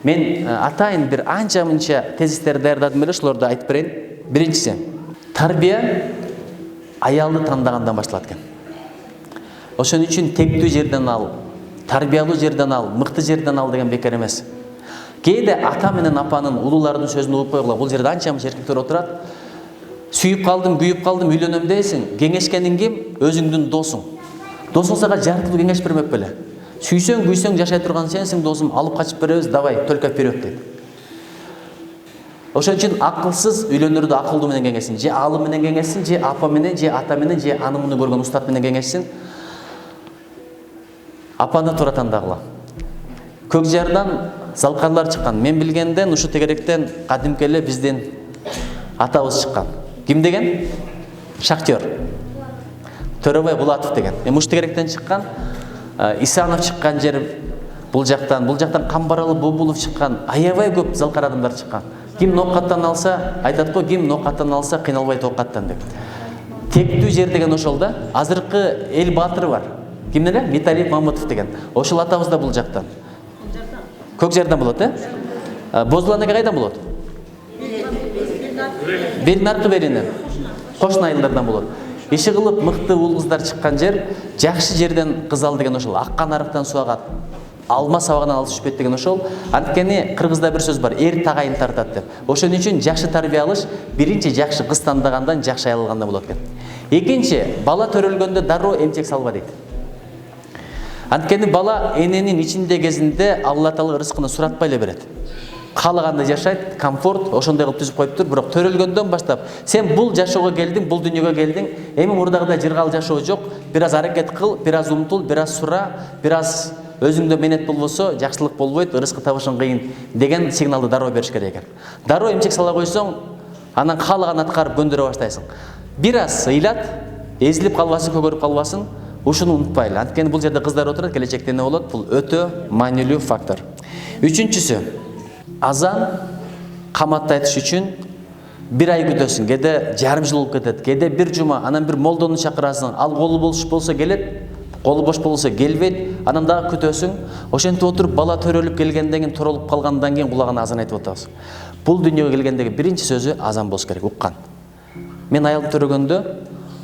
Мен атайын bir анча-мынча тезистерди даярдадым эле, ошолорду айтып берейин. Биринчиси, тарбия аялды тандаганда башталат экен. Ошон үчүн тектүү жерден ал, тарбиялуу жерден ал, мыкты жерден ал деген бекер эмес. Кээде ата менен апанын, улуулардын сөзүн угуп койгула, бул жерде анча-мынча эркектер отурат. Сүйүп калдым, үйлөнөм дейсиң. Кеңешкениң ким? Өзүңдүн досуң. Досуң сага жарыктуу кеңеш бермек беле. Сүйсөң, күйсөң жашай турган сенсиң, досум, алып качып беребиз, давай, только вперед дейт. Ошон үчүн акылсыз үйлөнөрдү акылдуу менен кеңешсин. Же алы менен кеңешсин, же апа менен, же ата менен, же анымыны көргөн устат менен кеңешсин. Апаны туура тандагыла. Көк жардан залкарлар чыккан. Мен билгенден ушу тегеректен кадимки эле биздин атабыз чыккан. Ким деген? Шахтер. Төрөбай Булатов деген. Ушу тегеректен чыккан. Исанов чыккан жер бул жактан Камбаралы Бобулов чыккан. Аябай көп залкар адамдар чыккан. Ким ноокаттан алса, айтат го, ким ноокаттан алса кыйналбай тоокаттан деп. Тектүү жер деген ошол да. Азыркы эл баатыры бар. Ким эле? Металиев Мамытов деген. Ошол атабыз да бул жактан. Көк жардан болот, Бозулан кайдан болот? Белнаркы беринен. Кошун айылдардан болот. Иши кылып мыкты уул кыздар чыккан жер, жакшы жерден кыз ал деген ошол. Аккан арыктан суу агат. Алма сабагынан ал түшпөйт деген ошол. Анткени кыргызда бир сөз бар, эр тагайын тартат деп. Ошон үчүн жакшы тарбия алыш биринчи жакшы кыз тандагандан, жакшы айыл алгандан болот экен. Экинчи, бала төрөлгөндө дароо эмчек салба дейт. Анткени бала эненин ичинде кезинде Алла Таала рызкыны суратпай эле берет. Каалагандай жашайт, комфорт, ошондой кылып түзүп коюптур, бирок төрөлгөндөн баштап сен бул жашоого келдиң, бул дүйнөгө келдиң, эми мурдагыдай жыргал жашоо жок, бир аз аракет кыл, бир аз умтул, бир аз сура, бир аз өзүңдө менет болбосо жакшылык болбойт, рызкы табышың кыйын деген сигналды дароо бериш керек экен. Дароо эмчек сала койсоң, анан каалаган аткарып көндүрө баштайсың. Бир аз ыйлат, эзилип калбасын, көгөрүп калбасын, ушуну унутпайлы. Анткени бул жерде кыздар отурат, келечекте эмне болот? Бул өтө маанилүү фактор. Үчүнчүсү, азан каматты айтыш үчүн бир ай күтөсүң, кээде жарым жыл болуп кетет, кээде бир жума, анан бир молдону чакырасың, ал колу бош болсо келет, колу бош болсо келбейт, анан дагы күтөсүң. Ошентип отуруп бала төрөлүп келгенден кийин, туралып калгандан кийин кулагына азан айтып атабыз. Бул дүйнөгө келгендеги биринчи сөзү азан болуш керек, уккан. Мен аялды төрөгөндө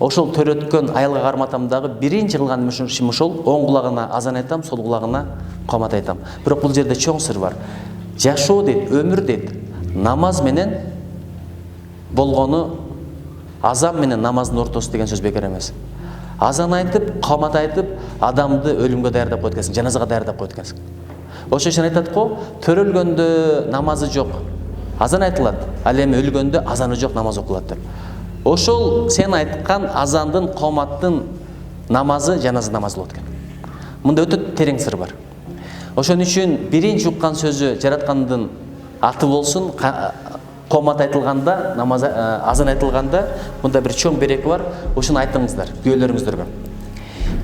ошол төрөткөн айылга карматам дагы биринчи кылган ишим ошол, оң кулагына азан айтам, сол кулагына камат айтам. Бирок бул жерде чоң сыр бар. Жашоо дейт, өмүр дейт, намаз менен болгону, азан менен намаздын ортосу деген сөз бекер эмес. Азан айтып, камат айтып, адамды өлүмгө даярдап коет экенсиң, жаназага даярдап коет экенсиң. Ошон үчүн айтат го, төрөлгөндө намазы жок, азан айтылат, ал эми өлгөндө азаны жок, намаз окулат деп. Ошол сен айткан азандын, каматтын намазы жаназа намазы болот экен. Мында өтө терең сыр бар. Ошон үчүн биринчи уккан сөзү жараткандын аты болсун, камат айтылганда, намаз азан айтылганда, мында бир чоң береки бар. Ошону айтыңыздар күйөөлөрүңүздөргө.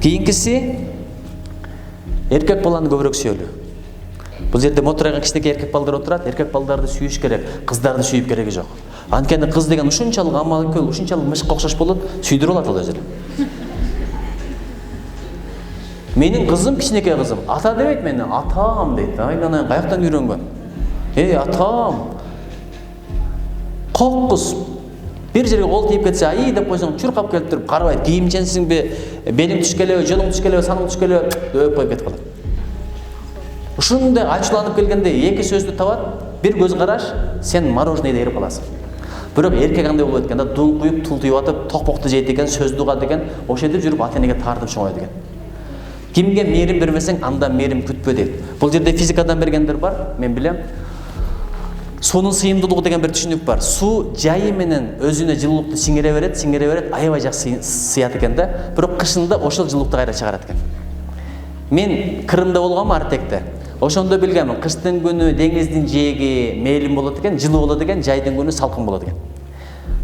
Кийинкиси, эркек баланы көбүрөөк сүйөлүү. Бул жерде мотурайган кичинекей эркек балдар отурат, эркек балдарды сүйүш керек, кыздарды сүйүп кереги жок. Анткени кыз деген ушунчалык амалкөл, ушунчалык мышка окшош болот, сүйдүрүп алат ал өзү. Менин кызым, кичинекей кызым, ата дебейт мени, атам дейт. Айнанан каяктан үйрөнгөн? Атам. Кок кыз. Бир жерге кол тийип кетсе, ай деп койсоң, чуркап келип туруп карабайт. Кийимченсиңби, белиң түшкелеби, жолуң түшкелеби, саның түшкелеби, дөп коюп кетип калат. Ушундай ачууланып келгенде эки сөздү табат, бир көз караш, сен мороженое ээрип каласың. Бирок эркек андай болбойт экен да, дун куюп, тул тийип атып, токпокту жейт экен, сөздү угат экен, ошентип жүрүп ата-энеге тартып чоңойт экен. Кимге мээрим бермесең, андан мээрим күтпө дейт. Бул жерде физикадан бергендер бар, мен билем. Суунун сыйымдуулугу деген бир түшүнүк бар. Суу жайы менен өзүнө жылуулукту сиңире берет, аябай жакшы сыят экен да. Бирок кышында ошол жылуулукту кайра чыгарат экен. Мен Кырымда болгом, Артекте. Ошондо билгем, кыштын күнү деңиздин жээги мейлим болот экен, жылуу болот экен, жайдын күнү салкын болот экен.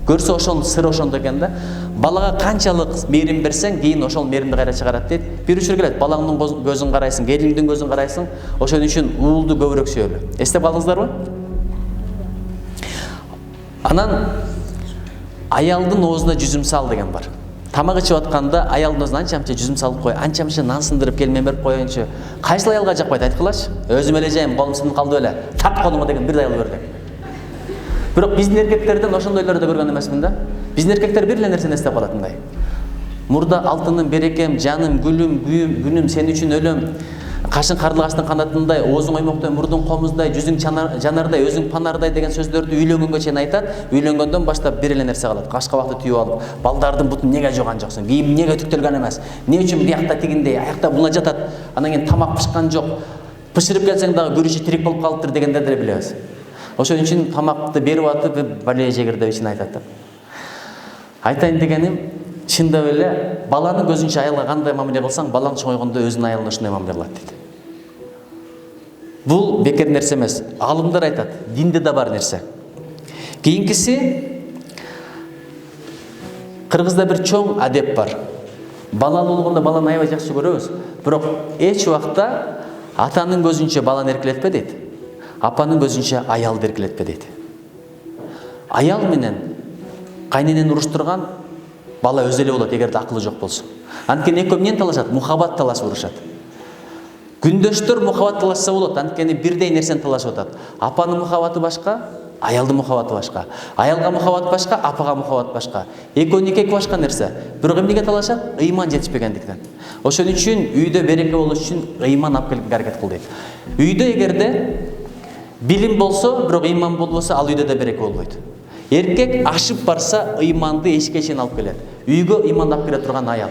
Көрсө ошол сыр ошондо экен да. Балага канчалык мээрим берсең, кийин ошол мээримди кайра чыгарат дейт. Бир учур келет, балаңдын көзүн карайсың, келиңдин көзүн карайсың, ошон үчүн уулду көбүрөөк сүйөлү. Эстеп калдыңыздарбы? Анан аялдын оозуна жүзүм сал деген бар. тамак ичип атканда аялдын өзүнө анча-мынча жүзүм салып кой, анча-мынча нан сындырып кел мен берип коеюнчу. Кайсыл аялга жакпайт айткылачы? Өзүм эле жайым, колум сынып калды беле. Тап колуңа деген бир аял берди. Бирок биздин эркектерден ошондойлорду көргөн эмесмин да. Биздин эркектер бир эле нерсени эстеп калат мындай. Мурда алтыным, берекем, жаным, гүлүм, күнүм, сен үчүн өлөм. Кашың карлыгачтын канатындай, оозуң оймоктой, мурдуң комуздай, жүзүң жанардай, өзүң панардай деген сөздөрдү үйлөнгөнгө чейин айтат. Үйлөнгөндөн баштап бир эле нерсе калат. Кашкабакты түйүп алып, балдардын бутун неге жоган жоксуң? Кийим неге түктөлгөн эмес? Эмне үчүн биякта тигиндей, аякта була жатат? Анан кийин тамак пышкан жок. Пышырып келсең дагы күрүчү тирик болуп калыптыр дегендерди эле билебиз. Ошон үчүн тамакты берип атып, бале жегир деп ичин айтат. Айтайын дегеним, чындап эле баланын көзүнчө аялга кандай мамиле кылсаң, балаң чоңойгондо өзүнүн аялына ошондой мамиле кылат дейт. Бул бекер нерсе эмес. Алымдар айтат, динде да бар нерсе. Кийинкиси, Кыргызда бир чоң адеп бар. Балалуу болгондо баланы аябай жакшы көрөбүз, бирок эч убакта атанын көзүнчө баланы эркелетпе дейт. Апанын көзүнчө аялды эркелетпе дейт. Аял менен кайненени уруштурган бала өзү эле болот, эгерде акылы жок болсо. Анткени экөө эмнени талашат? Мухаббат талашып урушат. Күндөштөр мухаббат талашса болот, анткени бирдей нерсени талашып атат. Апанын мухаббаты башка, аялдын мухаббаты башка. Аялга мухаббат башка, апага мухаббат башка. Экөөнүн эки башка нерсе. Бирок эмнеге талашат? Ыйман жетишпегендиктен. Ошон үчүн үйдө береке болуш үчүн ыйман алып келүүгө аракет кыл дейт. Үйдө эгерде билим болсо, бирок ыйман болбосо, ал үйдө да береке болбойт. Эркек ашып барса, ыйманды эшикке чейин алып келет. Үйгө ыйман алып келе турган аял.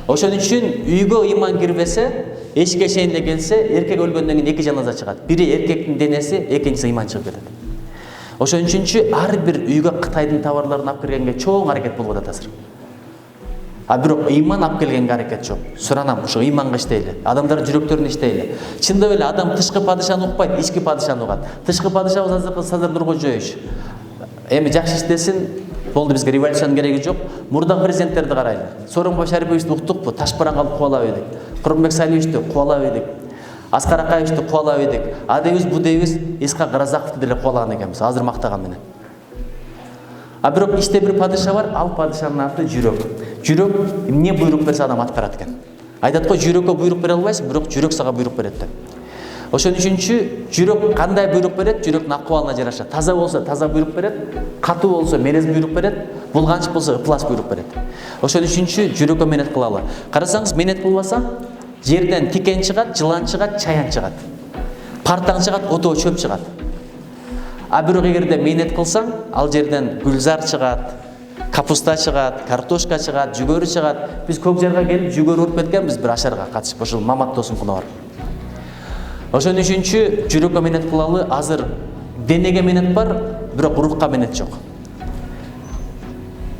Ошон үчүн үйгө ыйман кирбесе, эшикке чейин эле келсе, эркек өлгөндөн кийин эки жаназа чыгат. Бири эркектин денеси, экинчиси ыйман чыгып кетет. Ошон үчүнчү ар бир үйгө Кытайдын товарларын алып киргенге чоң аракет болуп атат азыр. Бирок ыйман алып келгенге аракет жок. Суранам, ошо ыйманга иштейли. Адамдар жүрөктөрүнө иштейли. Чындап эле адам тышкы падышаны укпайт, ички падышаны угат. Тышкы падышабыз азыр Нуркожоевич. Эми жакшы иштесин, болду, бизге революциянын кереги жок. Мурда президенттерди карайлы. Сооронбай Шариповичти уктукпу? Ташбаран калып кубалап эдик. Курманбек Салиевичти кубалап эдик. Аскар Акаевичти кубалап эдик. А дейбиз, бу дейбиз, Исхак Разаковду деле кубалаган экенбиз. Азыр мактаган менен. Бирок ичте бир падыша бар, ал падышанын аты жүрөк. Жүрөк эмне буйрук берсе адам аткарат экен. Айтат го, жүрөккө буйрук бере албайсың, бирок жүрөк сага буйрук берет деп. Ошон үчүнчү жүрөк кандай буйрук берет? Жүрөктүн акыбалына жараша. Таза болсо таза буйрук берет, катуу болсо мерез буйрук берет, булганчык болсо ыплас буйрук берет. Ошон үчүнчү жүрөккө менет кылалы. Карасаңыз, менет кылбаса, жерден тикен чыгат, жылан чыгат, чаян чыгат. Партаң чыгат, отоо чөп чыгат. Бирок эгерде менет кылсаң, ал жерден гүлзар чыгат, капуста чыгат, картошка чыгат, жүгөрү чыгат. Биз көк жарга келип жүгөрү уруп кеткенбиз бир ашарга катышып, ошол Мамат досункуна барып. Ошон үчүнчү жүрөккө менет кылалы. Азыр денеге менет бар, бирок рухка менет жок.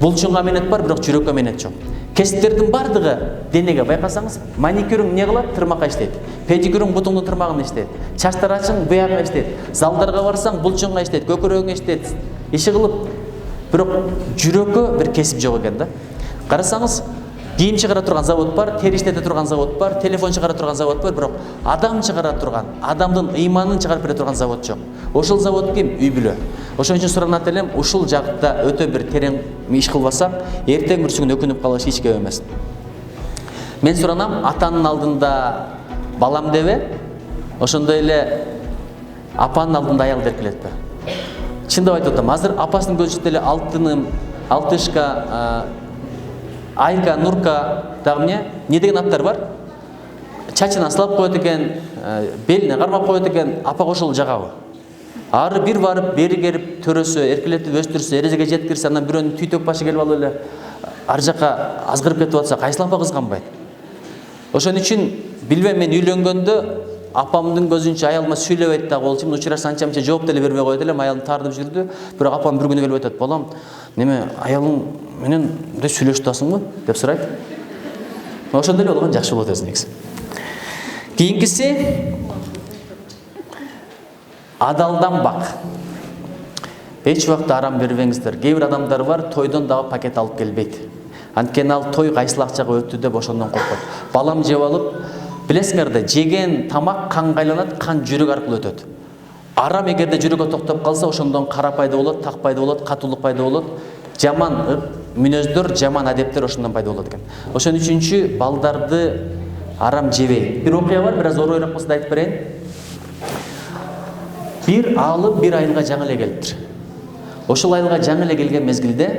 Булчунга менет бар, бирок жүрөккө менет жок. Кесиптердин бардыгы денеге, байкасаңыз, маникюрүң эмне кылат? Тырмакка иштейт. Педикюрүң бутуңдун тырмагына иштейт. Чач тарачың буяга иштейт. Залдарга барсаң булчуңга иштейт, көкөрөгүңө иштейт. Иши кылып, бирок жүрөккө бир кесип жок экен да. Карасаңыз, кийим чыгара турган завод бар, тери иштете турган завод бар, телефон чыгара турган завод бар, бирок адам чыгара турган, адамдын ыйманын чыгарып бере турган завод жок. Ошол завод ким? Үй бүлө. Ошон үчүн суранат элем, ушул жакта өтө бир терең иш кылбасак, эртең бүрсүгүн өкүнүп калыш эч кеп эмес. Мен суранам, атанын алдында балам дебе, ошондой эле апанын алдында аялды эркелетпе. Чындап айтып атам, азыр апасынын көзүнчө деле алтыным, алтышка, Айка, Нурка, дагы не деген аттар бар? Чачын аслап коет экен, белине кармап коет экен, апа ошол жагабы. Ары бир барып, бери келип, төрөсө, эркелетип өстүрсө, эрежеге жеткирсе, андан бирөөнүн түйтөк башы келип алып эле ар жака азгырып кетип атса, кайсыл апа кызганбайт? Ошон үчүн билбейм, мен үйлөнгөндө апамдын көзүнчө аялыма сүйлөбөйт да болчу. Мен учурашса анча-мынча жооп деле бербей койот элем, аялым тартып жүрдү. Бирок апам бир күнү келип айтат: "Балам, неме аялың менен мындай сүйлөшүп атасыңбы?" деп сурайт. Ошондой эле болгон жакшы болот өзү негизи. Кийинкиси, адалдан бак. Эч убакта арам бербеңиздер. Кээ бир адамдар бар, тойдон дагы пакет алып келбейт. Анткени ал той кайсыл акчага өттү деп ошондон коркот. Балам жеп алып, билесиңер да, жеген тамак канга айланат, кан жүрөк аркылуу өтөт. Арам эгерде жүрөккө токтоп калса, ошондон кара пайда болот, так пайда болот, катуулук пайда болот. Жаман мүнөздөр, жаман адептер ошондон пайда болот экен. Ошон үчүнчү балдарды арам жебей. Бир окуя бар, бир аз оройрок болсо да айтып берейин. Бир алым бир айылга жаңы эле келиптир. Ошол айылга жаңы эле келген мезгилде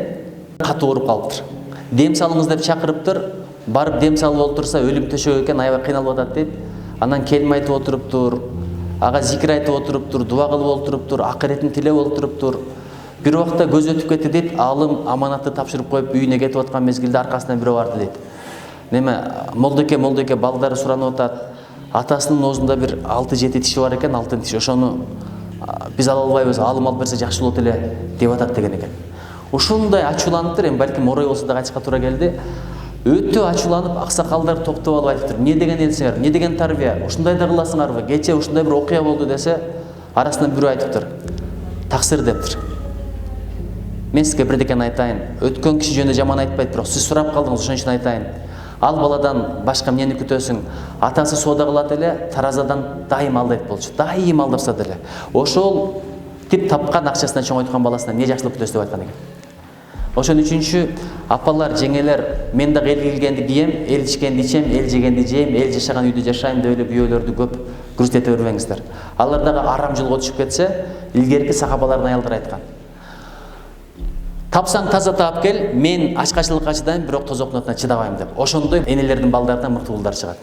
катуу ооруп калыптыр. Дем салыңыз деп чакырыптыр. Барып дем салып олтурса өлүм төшөгө экен, аябай кыйналып атат дейт. Анан келме айтып отуруптур, ага зикир айтып отуруптур, дуа кылып отуруптур, акыретін тилеп отуруптур. Бир убакта көз өтүп кетти дейт, алым аманатты тапшырып коюп үйүнө кетип аткан мезгилде аркасынан бирөө барды дейт. Неме, молдоке балдары суранып атат. Атасынын оозунда бир 6-7 тиши бар экен, алтын тиш. Ошону биз ала албайбыз, алым алып берсе жакшы болот эле деп атат деген экен. Ошондой ачууланыптыр, эми балким орой болсо да качка туура келди. Өтө ачууланып, аксакалдар топтоп алып айтыптыр. Эмне деген элсиңер? Эмне деген тарбия? Ушундай да кыласыңарбы? Кече ушундай бир окуя болду десе, арасынан бирөө айтыптыр. Таксир дептир. Мен сизге бирдекени айтайын. Өткөн киши жөнүндө жаман айтпайт, бирок сиз сурап калдыңыз, ошон үчүн айтайын. Ал баладан башка эмнени күтөсүң? Атасы соода кылат эле, таразадан дайым алдайт болчу. Дайым алдап сат эле. Ошол тип тапкан акчасынан чоңойткан баласына эмне жакшылык күтөсүз деп айткан экен. Ошон үчүнчү апалар, жеңелер, мен дагы эл келгенди кийем, эл ичкенди ичем, эл жегенди жейм, эл жашаган үйдө жашайм деп эле бүйөлөрдү көп күрсөтө бербеңиздер. Алар дагы арам жолго түшүп кетсе, илгерки сахабалардын аялдары айткан. Тапсаң таза таап кел, мен ачкачылыкка чыдайм, бирок тозоктун отуна чыдабайм деп. Ошондой энелердин балдарынан мыкты уулдар чыгат.